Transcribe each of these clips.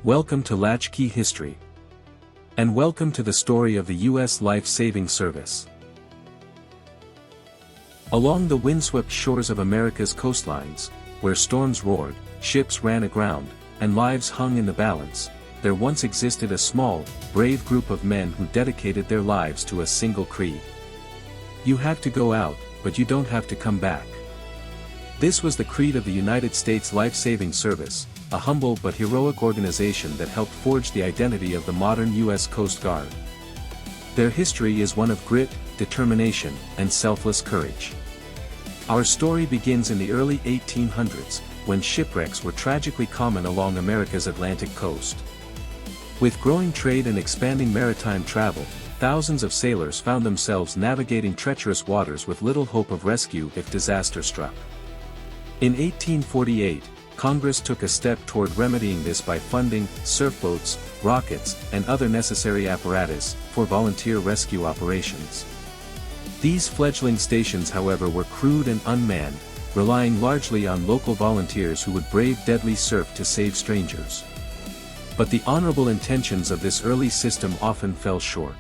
Welcome to Latchkey History. And welcome to the story of the U.S. Life-Saving Service. Along the windswept shores of America's coastlines, where storms roared, ships ran aground, and lives hung in the balance, there once existed a small, brave group of men who dedicated their lives to a single creed. You have to go out, but you don't have to come back. This was the creed of the United States Life-Saving Service, a humble but heroic organization that helped forge the identity of the modern U.S. Coast Guard. Their history is one of grit, determination, and selfless courage. Our story begins in the early 1800s, when shipwrecks were tragically common along America's Atlantic coast. With growing trade and expanding maritime travel, thousands of sailors found themselves navigating treacherous waters with little hope of rescue if disaster struck. In 1848, Congress took a step toward remedying this by funding surfboats, rockets, and other necessary apparatus for volunteer rescue operations. These fledgling stations, however, were crude and unmanned, relying largely on local volunteers who would brave deadly surf to save strangers. But the honorable intentions of this early system often fell short.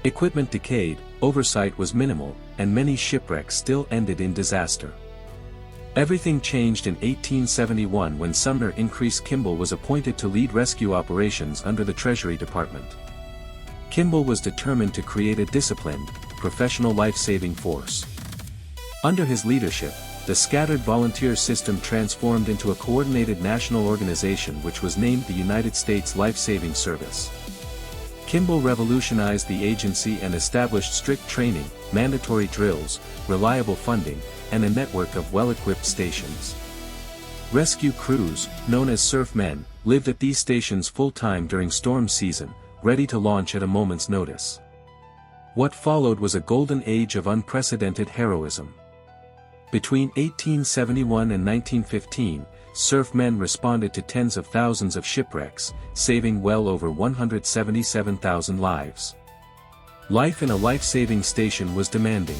Equipment decayed, oversight was minimal, and many shipwrecks still ended in disaster. Everything changed in 1871 when Sumner Increase Kimball was appointed to lead rescue operations under the Treasury Department. Kimball was determined to create a disciplined, professional life-saving force. Under his leadership, the scattered volunteer system transformed into a coordinated national organization which was named the United States Life-Saving Service. Kimball revolutionized the agency and established strict training, mandatory drills, reliable funding, and a network of well-equipped stations. Rescue crews, known as surfmen, lived at these stations full-time during storm season, ready to launch at a moment's notice. What followed was a golden age of unprecedented heroism. Between 1871 and 1915, surfmen responded to tens of thousands of shipwrecks, saving well over 177,000 lives. Life in a life-saving station was demanding.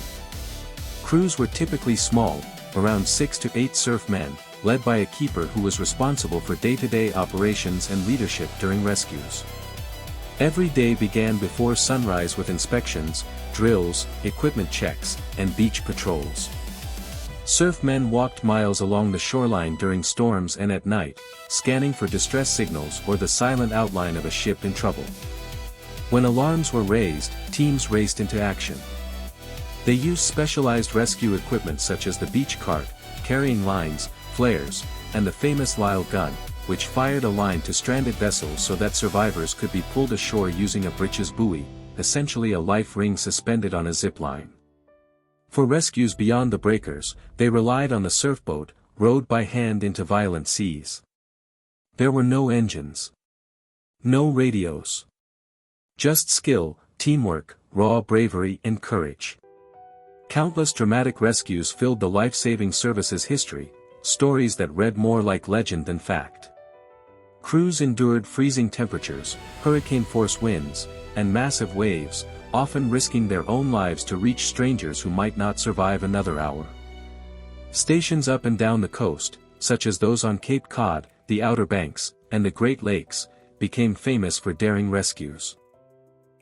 Crews were typically small, around 6 to 8 surfmen, led by a keeper who was responsible for day-to-day operations and leadership during rescues. Every day began before sunrise with inspections, drills, equipment checks, and beach patrols. Surfmen walked miles along the shoreline during storms and at night, scanning for distress signals or the silent outline of a ship in trouble. When alarms were raised, teams raced into action. They used specialized rescue equipment such as the beach cart, carrying lines, flares, and the famous Lyle Gun, which fired a line to stranded vessels so that survivors could be pulled ashore using a Breeches Buoy, essentially a life ring suspended on a zip line. For rescues beyond the breakers, they relied on the surfboat, rowed by hand into violent seas. There were no engines. No radios. Just skill, teamwork, raw bravery and courage. Countless dramatic rescues filled the life-saving service's history, stories that read more like legend than fact. Crews endured freezing temperatures, hurricane-force winds, and massive waves, often risking their own lives to reach strangers who might not survive another hour. Stations up and down the coast, such as those on Cape Cod, the Outer Banks, and the Great Lakes, became famous for daring rescues.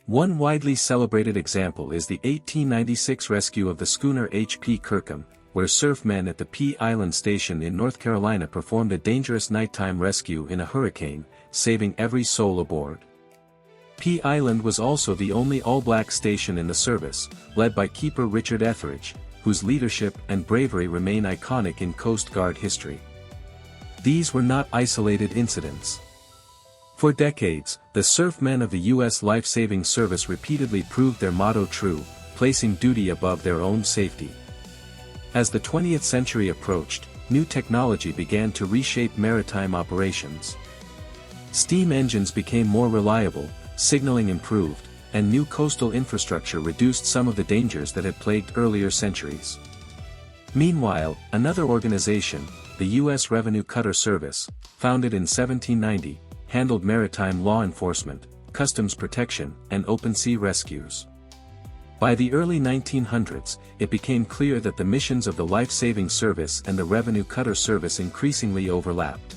One widely celebrated example is the 1896 rescue of the schooner H.P. Kirkham, where surfmen at the Pea Island Station in North Carolina performed a dangerous nighttime rescue in a hurricane, saving every soul aboard. Pea Island was also the only all-black station in the service, led by keeper Richard Etheridge, whose leadership and bravery remain iconic in Coast Guard history. These were not isolated incidents. For decades, the surfmen of the U.S. Life-Saving Service repeatedly proved their motto true, placing duty above their own safety. As the 20th century approached, new technology began to reshape maritime operations. Steam engines became more reliable, signaling improved, and new coastal infrastructure reduced some of the dangers that had plagued earlier centuries. Meanwhile, another organization, the U.S. Revenue Cutter Service, founded in 1790, handled maritime law enforcement, customs protection, and open-sea rescues. By the early 1900s, it became clear that the missions of the Life-Saving Service and the Revenue Cutter Service increasingly overlapped.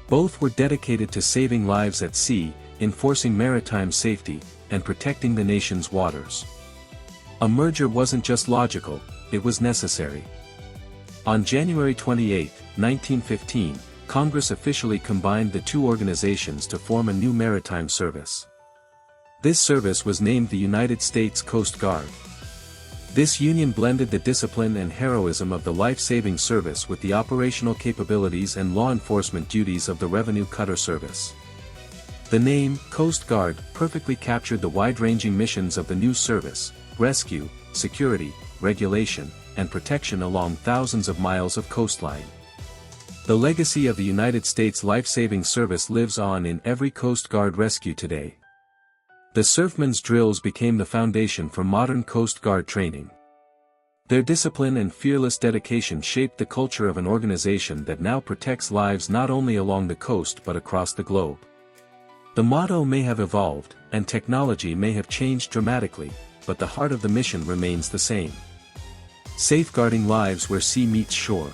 Both were dedicated to saving lives at sea, enforcing maritime safety, and protecting the nation's waters. A merger wasn't just logical, it was necessary. On January 28, 1915, Congress officially combined the two organizations to form a new maritime service. This service was named the United States Coast Guard. This union blended the discipline and heroism of the life-saving service with the operational capabilities and law enforcement duties of the revenue cutter service. The name, Coast Guard, perfectly captured the wide-ranging missions of the new service: rescue, security, regulation, and protection along thousands of miles of coastline. The legacy of the United States Life-Saving Service lives on in every Coast Guard rescue today. The Surfmen's drills became the foundation for modern Coast Guard training. Their discipline and fearless dedication shaped the culture of an organization that now protects lives not only along the coast but across the globe. The motto may have evolved, and technology may have changed dramatically, but the heart of the mission remains the same. Safeguarding lives where sea meets shore.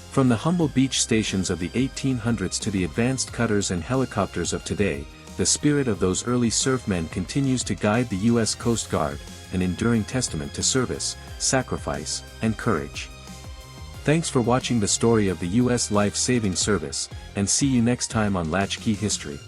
From the humble beach stations of the 1800s to the advanced cutters and helicopters of today, the spirit of those early surfmen continues to guide the U.S. Coast Guard, an enduring testament to service, sacrifice, and courage. Thanks for watching the story of the U.S. Life Saving Service, and see you next time on Latchkey History.